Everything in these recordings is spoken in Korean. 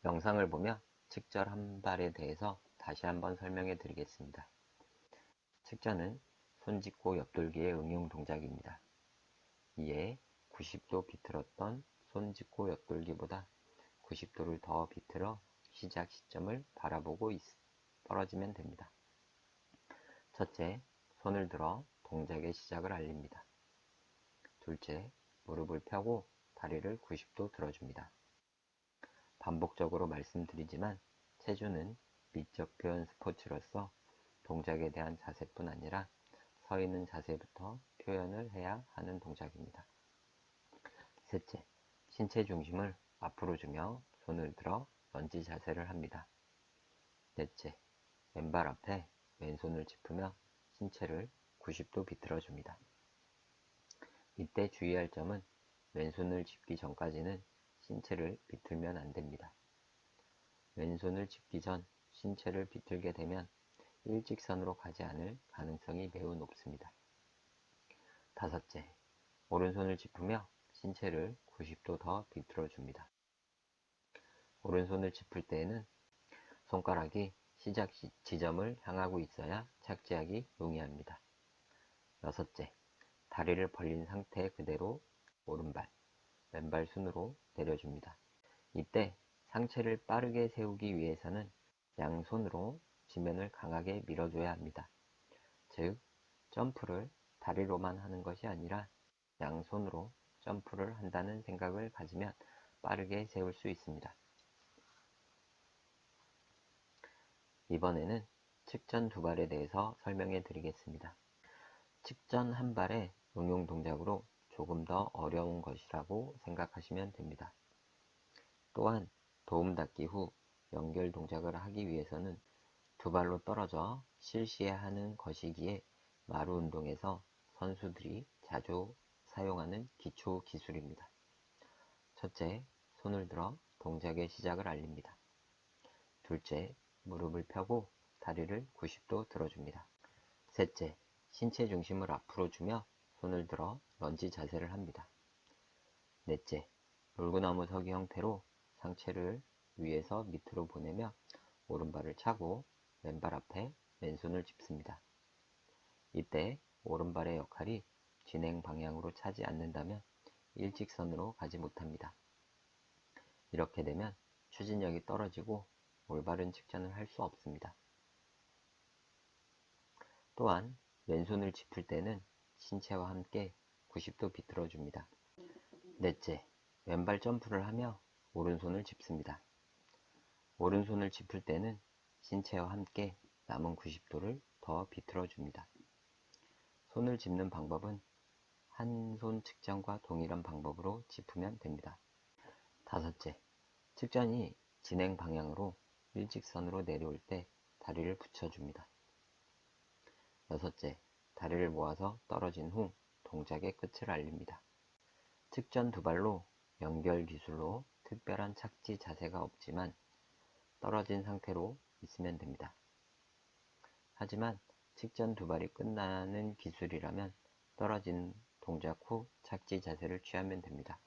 영상을 보며 측절 한 발에 대해서 다시 한번 설명해 드리겠습니다. 측절은 손 짚고 옆돌기의 응용 동작입니다. 이에 90도 비틀었던 손 짚고 옆돌기보다 90도를 더 비틀어 시작 시점을 바라보고 떨어지면 됩니다. 첫째, 손을 들어 동작의 시작을 알립니다. 둘째, 무릎을 펴고 다리를 90도 들어줍니다. 반복적으로 말씀드리지만 체조는 미적 표현 스포츠로서 동작에 대한 자세뿐 아니라 서 있는 자세부터 표현을 해야 하는 동작입니다. 셋째, 신체 중심을 앞으로 주며 손을 들어 런지 자세를 합니다. 넷째, 왼발 앞에 왼손을 짚으며 신체를 90도 비틀어 줍니다. 이때 주의할 점은 왼손을 짚기 전까지는 신체를 비틀면 안 됩니다. 왼손을 짚기 전 신체를 비틀게 되면 일직선으로 가지 않을 가능성이 매우 높습니다. 다섯째, 오른손을 짚으며 신체를 90도 더 비틀어 줍니다. 오른손을 짚을 때에는 손가락이 시작 지점을 향하고 있어야 착지하기 용이합니다. 여섯째, 다리를 벌린 상태 그대로 오른발, 왼발 순으로 내려줍니다. 이때 상체를 빠르게 세우기 위해서는 양손으로 지면을 강하게 밀어줘야 합니다. 즉, 점프를 다리로만 하는 것이 아니라 양손으로 점프를 한다는 생각을 가지면 빠르게 세울 수 있습니다. 이번에는 측전 두 발에 대해서 설명해 드리겠습니다. 측전 한 발의 응용 동작으로 조금 더 어려운 것이라고 생각하시면 됩니다. 또한 도움 닫기 후 연결 동작을 하기 위해서는 두 발로 떨어져 실시해야 하는 것이기에 마루 운동에서 선수들이 자주 사용하는 기초 기술입니다. 첫째, 손을 들어 동작의 시작을 알립니다. 둘째, 무릎을 펴고 다리를 90도 들어줍니다. 셋째, 신체 중심을 앞으로 주며 손을 들어 런지 자세를 합니다. 넷째, 물구나무 서기 형태로 상체를 위에서 밑으로 보내며 오른발을 차고 왼발 앞에 왼손을 짚습니다. 이때 오른발의 역할이 진행 방향으로 차지 않는다면 일직선으로 가지 못합니다. 이렇게 되면 추진력이 떨어지고 올바른 측전을 할 수 없습니다. 또한 왼손을 짚을 때는 신체와 함께 90도 비틀어 줍니다. 넷째, 왼발 점프를 하며 오른손을 짚습니다. 오른손을 짚을 때는 신체와 함께 남은 90도를 더 비틀어 줍니다. 손을 짚는 방법은 한 손 측전과 동일한 방법으로 짚으면 됩니다. 다섯째, 측전이 진행 방향으로 일직선으로 내려올 때 다리를 붙여줍니다. 여섯째, 다리를 모아서 떨어진 후 동작의 끝을 알립니다. 측전 두 발로 연결 기술로 특별한 착지 자세가 없지만 떨어진 상태로 있으면 됩니다. 하지만 측전 두 발이 끝나는 기술이라면 떨어진 동작 후 착지 자세를 취하면 됩니다.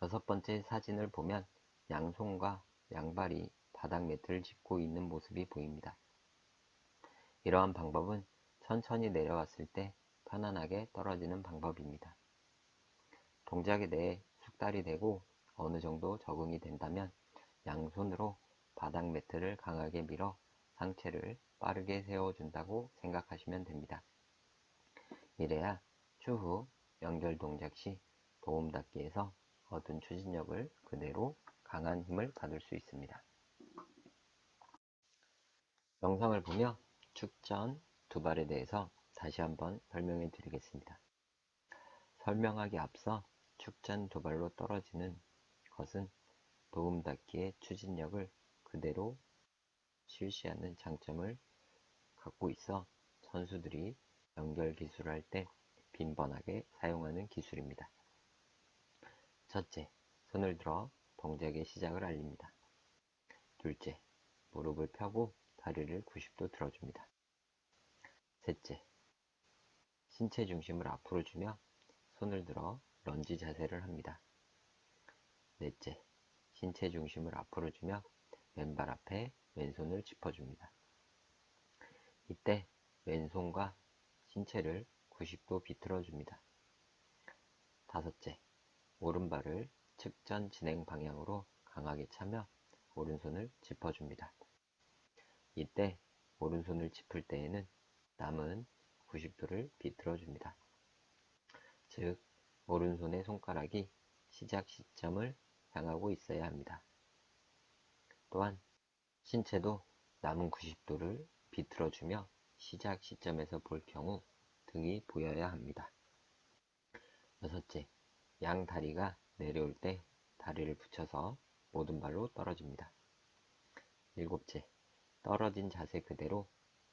여섯 번째 사진을 보면 양손과 양발이 바닥 매트를 짚고 있는 모습이 보입니다. 이러한 방법은 천천히 내려왔을 때 편안하게 떨어지는 방법입니다. 동작에 대해 숙달이 되고 어느 정도 적응이 된다면 양손으로 바닥 매트를 강하게 밀어 상체를 빠르게 세워준다고 생각하시면 됩니다. 이래야 추후 연결 동작 시 도움 닫기에서 얻은 추진력을 그대로 강한 힘을 받을 수 있습니다. 영상을 보며 측전 두 발에 대해서 다시 한번 설명해 드리겠습니다. 설명하기 앞서 측전 두 발로 떨어지는 것은 도움 닫기의 추진력을 그대로 실시하는 장점을 갖고 있어 선수들이 연결 기술을 할 때 빈번하게 사용하는 기술입니다. 첫째, 손을 들어 동작의 시작을 알립니다. 둘째, 무릎을 펴고 다리를 90도 들어줍니다. 셋째, 신체 중심을 앞으로 주며 손을 들어 런지 자세를 합니다. 넷째, 신체 중심을 앞으로 주며 왼발 앞에 왼손을 짚어줍니다. 이때 왼손과 신체를 90도 비틀어줍니다. 다섯째, 오른발을 측전 진행 방향으로 강하게 차며 오른손을 짚어줍니다. 이때 오른손을 짚을 때에는 남은 90도를 비틀어줍니다. 즉, 오른손의 손가락이 시작 시점을 향하고 있어야 합니다. 또한 신체도 남은 90도를 비틀어주며 시작 시점에서 볼 경우 등이 보여야 합니다. 여섯째, 양 다리가 내려올 때 다리를 붙여서 모든 발로 떨어집니다. 일곱째, 떨어진 자세 그대로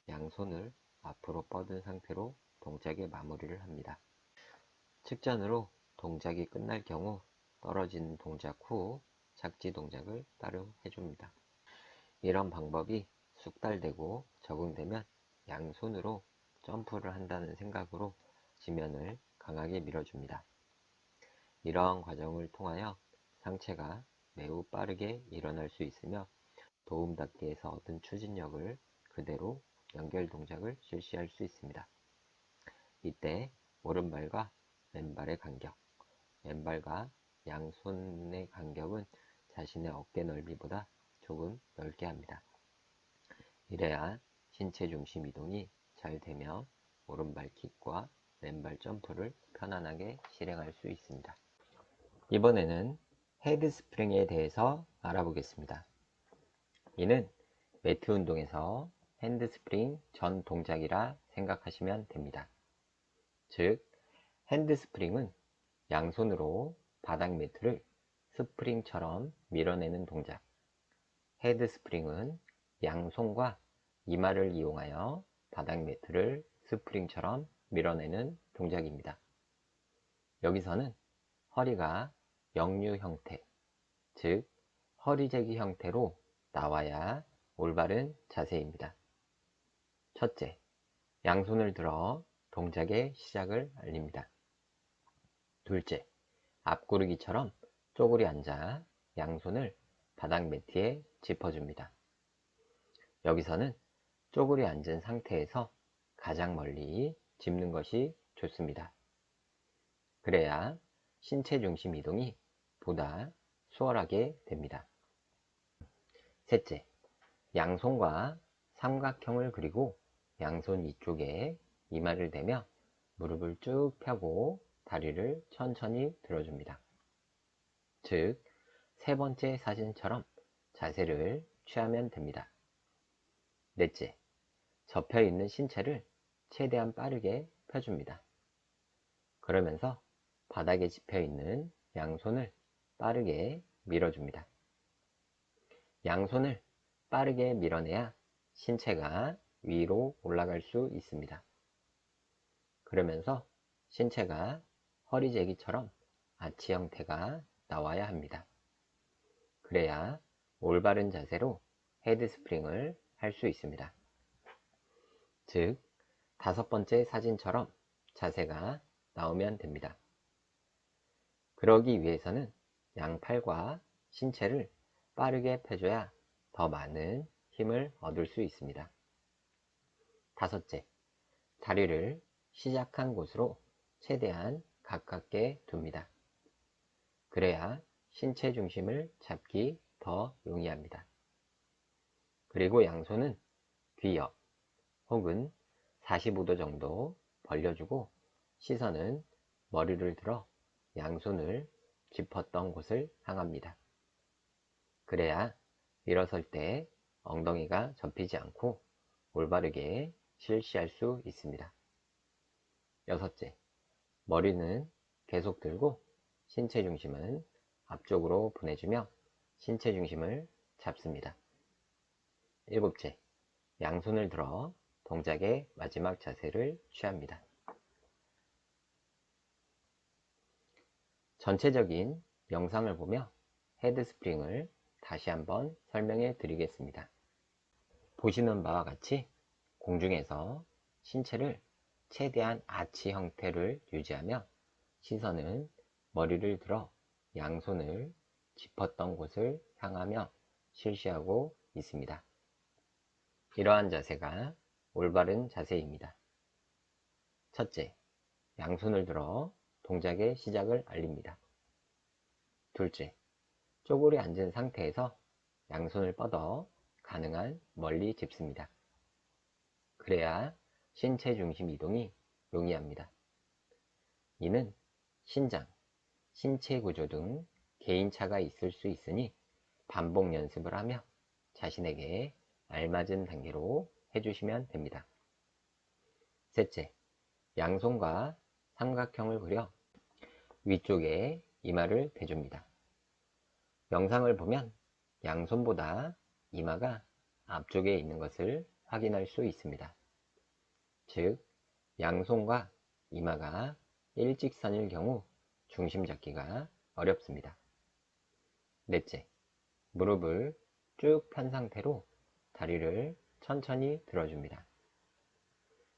양손을 앞으로 뻗은 상태로 동작의 마무리를 합니다. 측전으로 동작이 끝날 경우 떨어지는 동작 후 착지 동작을 따로 해줍니다. 이런 방법이 숙달되고 적응되면 양손으로 점프를 한다는 생각으로 지면을 강하게 밀어줍니다. 이러한 과정을 통하여 상체가 매우 빠르게 일어날 수 있으며 도움닫기에서 얻은 추진력을 그대로 연결 동작을 실시할 수 있습니다. 이때 오른발과 왼발의 간격, 왼발과 양손의 간격은 자신의 어깨 넓이보다 조금 넓게 합니다. 이래야 신체 중심 이동이 잘 되며 오른발 킥과 왼발 점프를 편안하게 실행할 수 있습니다. 이번에는 헤드 스프링에 대해서 알아보겠습니다. 이는 매트 운동에서 핸드 스프링 전 동작이라 생각하시면 됩니다. 즉, 핸드 스프링은 양손으로 바닥 매트를 스프링처럼 밀어내는 동작, 헤드 스프링은 양손과 이마를 이용하여 바닥 매트를 스프링처럼 밀어내는 동작입니다. 여기서는 허리가 역류 형태, 즉 허리제기 형태로 나와야 올바른 자세입니다. 첫째, 양손을 들어 동작의 시작을 알립니다. 둘째, 앞구르기처럼 쪼그리 앉아 양손을 바닥 매트에 짚어줍니다. 여기서는 쪼그리 앉은 상태에서 가장 멀리 짚는 것이 좋습니다. 그래야 신체 중심 이동이 보다 수월하게 됩니다. 셋째, 양손과 삼각형을 그리고 양손 위쪽에 이마를 대며 무릎을 쭉 펴고 다리를 천천히 들어줍니다. 즉, 세 번째 사진처럼 자세를 취하면 됩니다. 넷째, 접혀있는 신체를 최대한 빠르게 펴줍니다. 그러면서 바닥에 짚혀있는 양손을 빠르게 밀어줍니다. 양손을 빠르게 밀어내야 신체가 위로 올라갈 수 있습니다. 그러면서 신체가 허리제기처럼 아치 형태가 나와야 합니다. 그래야 올바른 자세로 헤드 스프링을 할 수 있습니다. 즉, 다섯 번째 사진처럼 자세가 나오면 됩니다. 그러기 위해서는 양팔과 신체를 빠르게 펴줘야 더 많은 힘을 얻을 수 있습니다. 다섯째, 다리를 시작한 곳으로 최대한 가깝게 둡니다. 그래야 신체 중심을 잡기 더 용이합니다. 그리고 양손은 귀 옆 혹은 45도 정도 벌려주고 시선은 머리를 들어 양손을 짚었던 곳을 향합니다. 그래야 일어설 때 엉덩이가 접히지 않고 올바르게 실시할 수 있습니다. 여섯째, 머리는 계속 들고 신체 중심은 앞쪽으로 보내주며 신체 중심을 잡습니다. 일곱째, 양손을 들어 동작의 마지막 자세를 취합니다. 전체적인 영상을 보며 헤드 스프링을 다시 한번 설명해 드리겠습니다. 보시는 바와 같이 공중에서 신체를 최대한 아치 형태를 유지하며 시선은 머리를 들어 양손을 짚었던 곳을 향하며 실시하고 있습니다. 이러한 자세가 올바른 자세입니다. 첫째, 양손을 들어 동작의 시작을 알립니다. 둘째, 쪼그려 앉은 상태에서 양손을 뻗어 가능한 멀리 짚습니다. 그래야 신체 중심 이동이 용이합니다. 이는 신장, 신체 구조 등 개인차가 있을 수 있으니 반복 연습을 하며 자신에게 알맞은 단계로 해주시면 됩니다. 셋째, 양손과 삼각형을 그려 위쪽에 이마를 대줍니다. 영상을 보면 양손보다 이마가 앞쪽에 있는 것을 확인할 수 있습니다. 즉, 양손과 이마가 일직선일 경우 중심 잡기가 어렵습니다. 넷째, 무릎을 쭉 편 상태로 다리를 천천히 들어줍니다.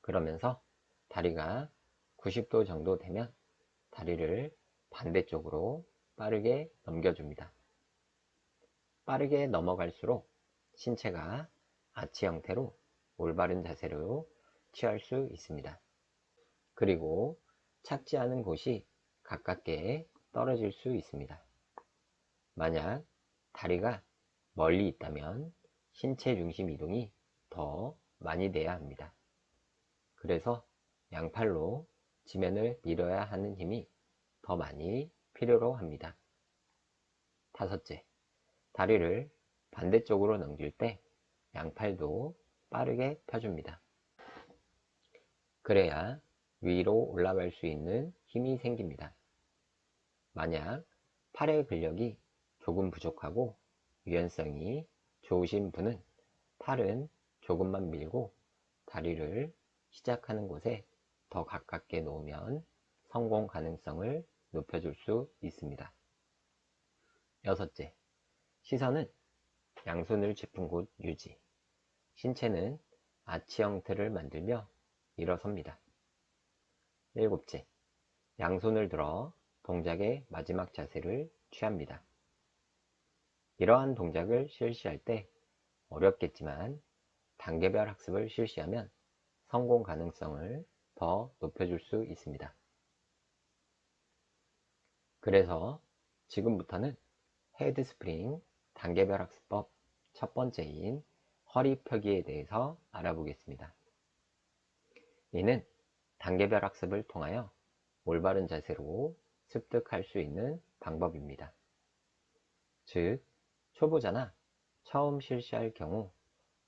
그러면서 다리가 90도 정도 되면 다리를 반대쪽으로 빠르게 넘겨줍니다. 빠르게 넘어갈수록 신체가 아치 형태로 올바른 자세로 취할 수 있습니다. 그리고 찾지 않은 곳이 가깝게 떨어질 수 있습니다. 만약 다리가 멀리 있다면 신체 중심 이동이 더 많이 돼야 합니다. 그래서 양팔로 지면을 밀어야 하는 힘이 더 많이 필요로 합니다. 다섯째, 다리를 반대쪽으로 넘길 때 양팔도 빠르게 펴줍니다. 그래야 위로 올라갈 수 있는 힘이 생깁니다. 만약 팔의 근력이 조금 부족하고 유연성이 좋으신 분은 팔은 조금만 밀고 다리를 시작하는 곳에 더 가깝게 놓으면 성공 가능성을 높여줄 수 있습니다. 여섯째, 시선은 양손을 짚은 곳 유지. 신체는 아치 형태를 만들며 일어섭니다. 일곱째, 양손을 들어 동작의 마지막 자세를 취합니다. 이러한 동작을 실시할 때 어렵겠지만 단계별 학습을 실시하면 성공 가능성을 더 높여줄 수 있습니다. 그래서 지금부터는 헤드 스프링 단계별 학습법 첫 번째인 허리 펴기에 대해서 알아보겠습니다. 이는 단계별 학습을 통하여 올바른 자세로 습득할 수 있는 방법입니다. 즉, 초보자나 처음 실시할 경우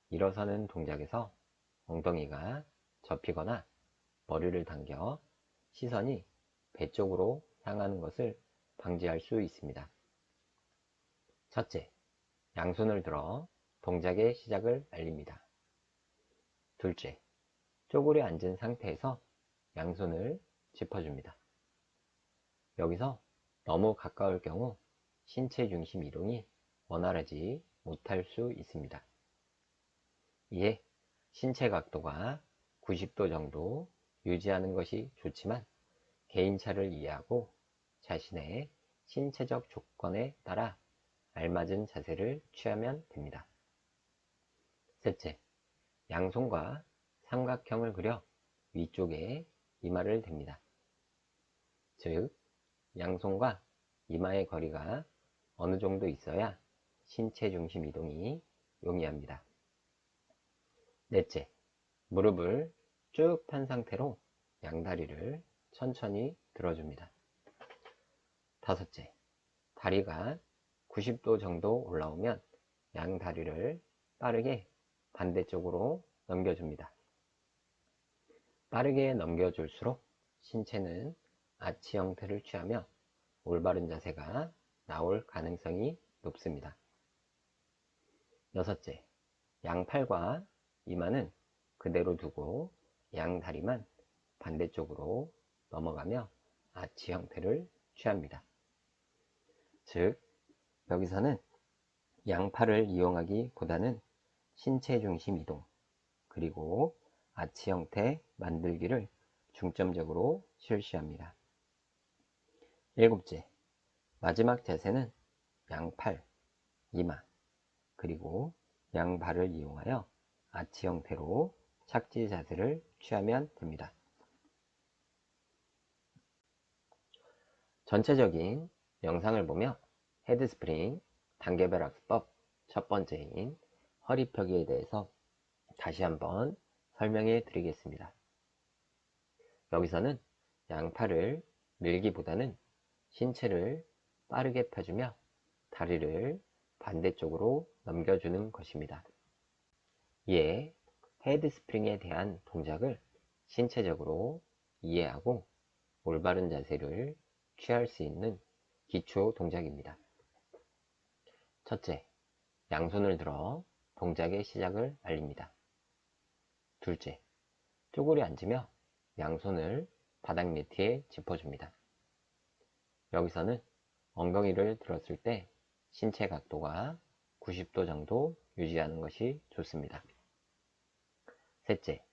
일어서는 동작에서 엉덩이가 접히거나 머리를 당겨 시선이 배 쪽으로 향하는 것을 방지할 수 있습니다. 첫째, 양손을 들어 동작의 시작을 알립니다. 둘째, 쪼그려 앉은 상태에서 양손을 짚어줍니다. 여기서 너무 가까울 경우 신체 중심 이동이 원활하지 못할 수 있습니다. 이에 신체 각도가 90도 정도 유지하는 것이 좋지만 개인차를 이해하고 자신의 신체적 조건에 따라 알맞은 자세를 취하면 됩니다. 셋째, 양손과 삼각형을 그려 위쪽에 이마를 댑니다. 즉, 양손과 이마의 거리가 어느 정도 있어야 신체 중심 이동이 용이합니다. 넷째, 무릎을 쭉 편 상태로 양다리를 천천히 들어줍니다. 다섯째, 다리가 90도 정도 올라오면 양다리를 빠르게 반대쪽으로 넘겨줍니다. 빠르게 넘겨줄수록 신체는 아치 형태를 취하며 올바른 자세가 나올 가능성이 높습니다. 여섯째, 양팔과 이마는 그대로 두고 양다리만 반대쪽으로 넘어가며 아치 형태를 취합니다. 즉, 여기서는 양팔을 이용하기보다는 신체 중심 이동, 그리고 아치 형태 만들기를 중점적으로 실시합니다. 일곱째, 마지막 자세는 양팔, 이마, 그리고 양발을 이용하여 아치 형태로 착지 자세를 취하면 됩니다. 전체적인 영상을 보며 헤드스프링 단계별 학습법 첫 번째인 허리 펴기에 대해서 다시 한번 설명해 드리겠습니다. 여기서는 양팔을 밀기보다는 신체를 빠르게 펴주며 다리를 반대쪽으로 넘겨주는 것입니다. 이에 헤드스프링에 대한 동작을 신체적으로 이해하고 올바른 자세를 취할 수 있는 기초 동작입니다. 첫째, 양손을 들어 동작의 시작을 알립니다. 둘째, 쪼그려 앉으며 양손을 바닥 밑에 짚어줍니다. 여기서는 엉덩이를 들었을 때 신체 각도가 90도 정도 유지하는 것이 좋습니다. 셋째,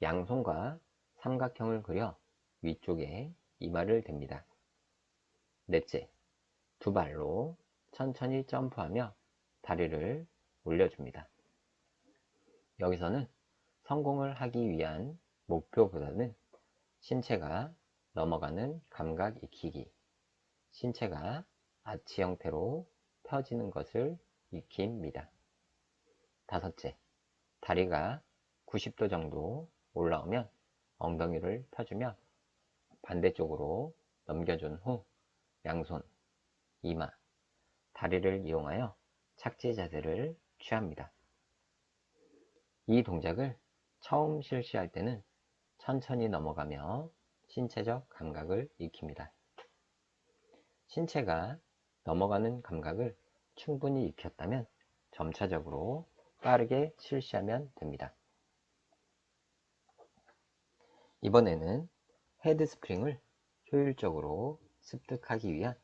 양손과 삼각형을 그려 위쪽에 이마를 댑니다. 넷째, 두 발로 천천히 점프하며 다리를 올려줍니다. 여기서는 성공을 하기 위한 목표보다는 신체가 넘어가는 감각 익히기, 신체가 아치 형태로 펴지는 것을 익힙니다. 다섯째, 다리가 90도 정도 올라오면 엉덩이를 펴주며 반대쪽으로 넘겨준 후 양손, 이마, 다리를 이용하여 착지 자세를 취합니다. 이 동작을 처음 실시할 때는 천천히 넘어가며 신체적 감각을 익힙니다. 신체가 넘어가는 감각을 충분히 익혔다면 점차적으로 빠르게 실시하면 됩니다. 이번에는 헤드스프링을 효율적으로 습득하기 위한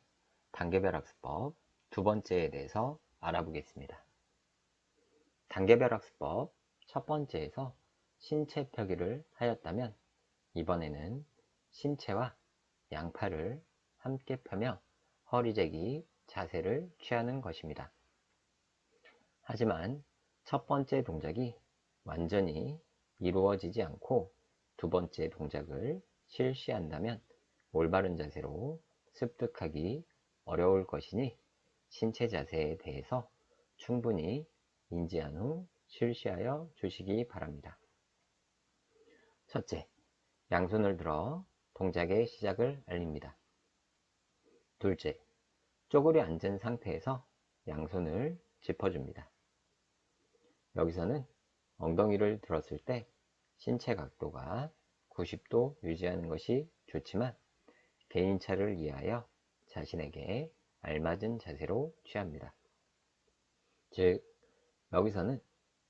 단계별 학습법 두 번째에 대해서 알아보겠습니다. 단계별 학습법 첫 번째에서 신체 펴기를 하였다면 이번에는 신체와 양팔을 함께 펴며 허리재기 자세를 취하는 것입니다. 하지만 첫 번째 동작이 완전히 이루어지지 않고 두 번째 동작을 실시한다면 올바른 자세로 습득하기 어려울 것이니 신체 자세에 대해서 충분히 인지한 후 실시하여 주시기 바랍니다. 첫째, 양손을 들어 동작의 시작을 알립니다. 둘째, 쪼그려 앉은 상태에서 양손을 짚어줍니다. 여기서는 엉덩이를 들었을 때 신체 각도가 90도 유지하는 것이 좋지만 개인차를 이해하여 자신에게 알맞은 자세로 취합니다. 즉, 여기서는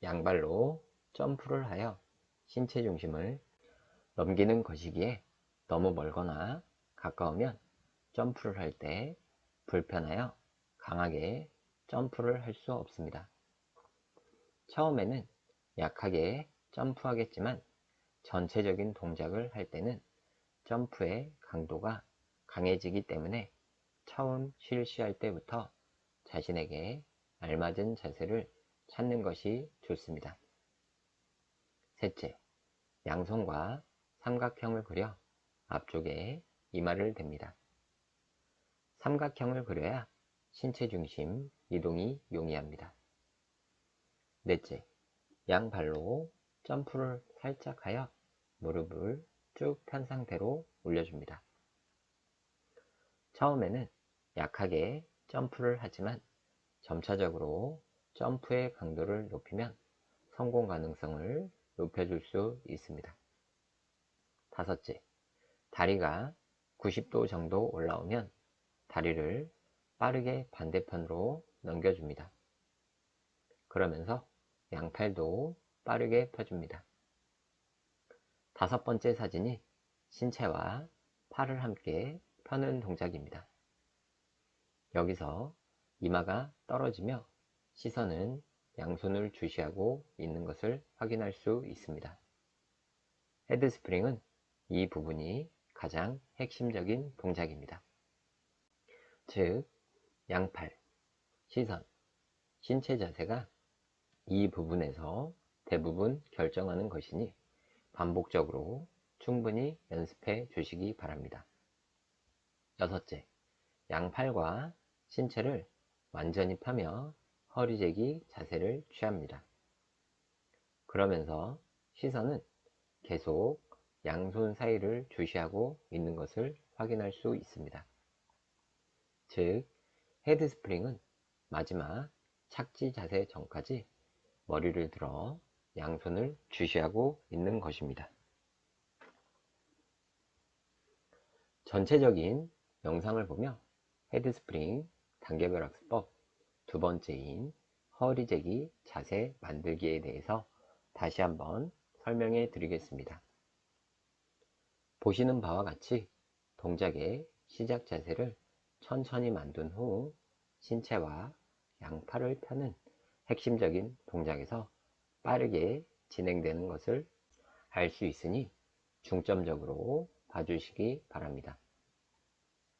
양발로 점프를 하여 신체 중심을 넘기는 것이기에 너무 멀거나 가까우면 점프를 할 때 불편하여 강하게 점프를 할 수 없습니다. 처음에는 약하게 점프하겠지만 전체적인 동작을 할 때는 점프의 강도가 강해지기 때문에 처음 실시할 때부터 자신에게 알맞은 자세를 찾는 것이 좋습니다. 셋째, 양손과 삼각형을 그려 앞쪽에 이마를 댑니다. 삼각형을 그려야 신체 중심 이동이 용이합니다. 넷째, 양발로 점프를 살짝 하여 무릎을 쭉 편 상태로 올려줍니다. 처음에는 약하게 점프를 하지만 점차적으로 점프의 강도를 높이면 성공 가능성을 높여줄 수 있습니다. 다섯째, 다리가 90도 정도 올라오면 다리를 빠르게 반대편으로 넘겨줍니다. 그러면서 양팔도 빠르게 펴줍니다. 다섯 번째 사진이 신체와 팔을 함께 펴는 동작입니다. 여기서 이마가 떨어지며 시선은 양손을 주시하고 있는 것을 확인할 수 있습니다. 헤드스프링은 이 부분이 가장 핵심적인 동작입니다. 즉, 양팔, 시선, 신체 자세가 이 부분에서 대부분 결정하는 것이니 반복적으로 충분히 연습해 주시기 바랍니다. 여섯째, 양팔과 신체를 완전히 펴며 허리 제기 자세를 취합니다. 그러면서 시선은 계속 양손 사이를 주시하고 있는 것을 확인할 수 있습니다. 즉, 헤드 스프링은 마지막 착지 자세 전까지 머리를 들어 양손을 주시하고 있는 것입니다. 전체적인 영상을 보며 헤드 스프링 단계별 학습법 두 번째인 허리 제기 자세 만들기에 대해서 다시 한번 설명해 드리겠습니다. 보시는 바와 같이 동작의 시작 자세를 천천히 만든 후 신체와 양팔을 펴는 핵심적인 동작에서 빠르게 진행되는 것을 알 수 있으니 중점적으로 봐주시기 바랍니다.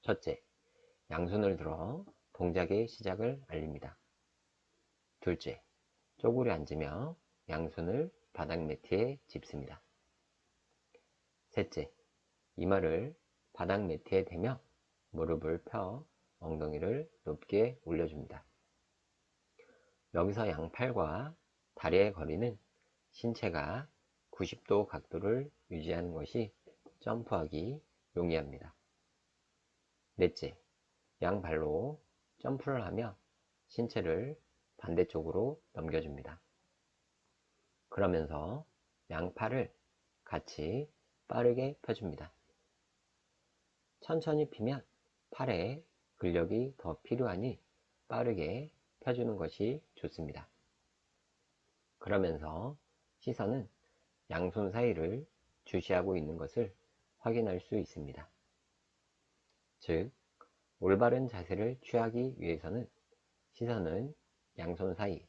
첫째, 양손을 들어 동작의 시작을 알립니다. 둘째, 쪼그려 앉으며 양손을 바닥 매트에 짚습니다. 셋째, 이마를 바닥 매트에 대며 무릎을 펴 엉덩이를 높게 올려줍니다. 여기서 양팔과 다리의 거리는 신체가 90도 각도를 유지하는 것이 점프하기 용이합니다. 넷째, 양발로 점프를 하며 신체를 반대쪽으로 넘겨줍니다. 그러면서 양팔을 같이 빠르게 펴줍니다. 천천히 피면 팔에 근력이 더 필요하니 빠르게 펴주는 것이 좋습니다. 그러면서 시선은 양손 사이를 주시하고 있는 것을 확인할 수 있습니다. 즉, 올바른 자세를 취하기 위해서는 시선은 양손 사이,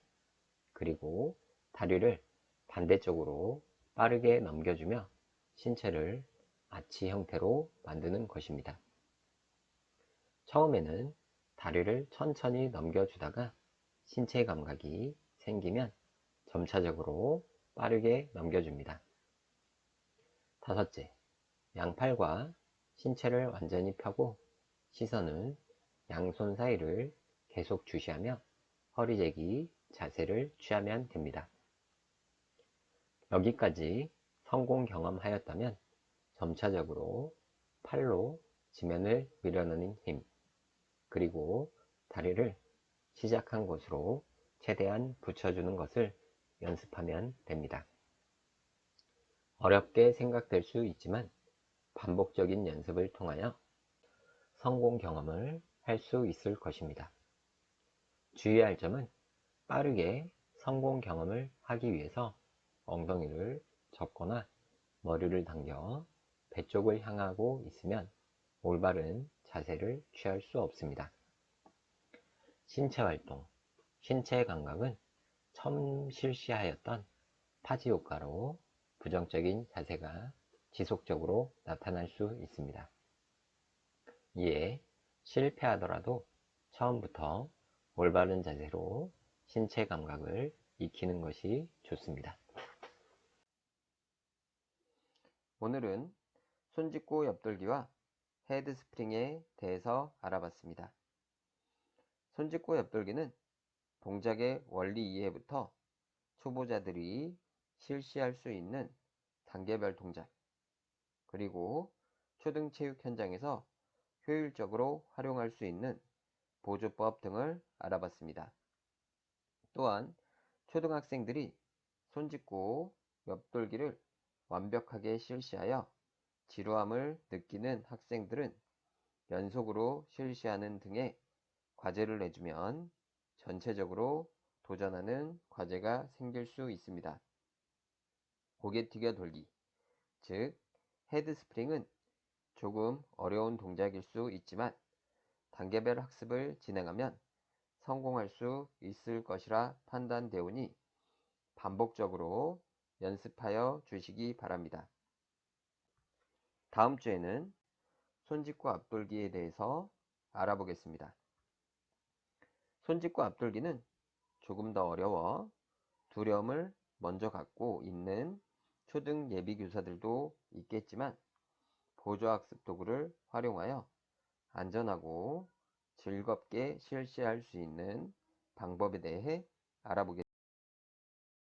그리고 다리를 반대쪽으로 빠르게 넘겨주며 신체를 아치 형태로 만드는 것입니다. 처음에는 다리를 천천히 넘겨주다가 신체 감각이 생기면 점차적으로 빠르게 넘겨줍니다. 다섯째, 양팔과 신체를 완전히 펴고 시선은 양손 사이를 계속 주시하며 허리 제기 자세를 취하면 됩니다. 여기까지 성공 경험하였다면 점차적으로 팔로 지면을 밀어넣는 힘, 그리고 다리를 시작한 곳으로 최대한 붙여주는 것을 연습하면 됩니다. 어렵게 생각될 수 있지만 반복적인 연습을 통하여 성공 경험을 할 수 있을 것입니다. 주의할 점은 빠르게 성공 경험을 하기 위해서 엉덩이를 접거나 머리를 당겨 배 쪽을 향하고 있으면 올바른 자세를 취할 수 없습니다. 신체 활동, 신체 감각은 처음 실시하였던 파지 효과로 부정적인 자세가 지속적으로 나타날 수 있습니다. 이에 실패하더라도 처음부터 올바른 자세로 신체 감각을 익히는 것이 좋습니다. 오늘은 손짓구 옆돌기와 헤드 스프링에 대해서 알아봤습니다. 손짓구 옆돌기는 동작의 원리 이해부터 초보자들이 실시할 수 있는 단계별 동작, 그리고 초등체육 현장에서 효율적으로 활용할 수 있는 보조법 등을 알아봤습니다. 또한 초등학생들이 손짓구 옆돌기를 완벽하게 실시하여 지루함을 느끼는 학생들은 연속으로 실시하는 등의 과제를 내주면 전체적으로 도전하는 과제가 생길 수 있습니다. 고개 튀겨 돌기, 즉 헤드 스프링은 조금 어려운 동작일 수 있지만 단계별 학습을 진행하면 성공할 수 있을 것이라 판단되오니 반복적으로 연습하여 주시기 바랍니다. 다음 주에는 손짓구 앞돌기에 대해서 알아보겠습니다. 손짓과 앞돌기는 조금 더 어려워 두려움을 먼저 갖고 있는 초등 예비교사들도 있겠지만 보조학습 도구를 활용하여 안전하고 즐겁게 실시할 수 있는 방법에 대해 알아보겠습니다.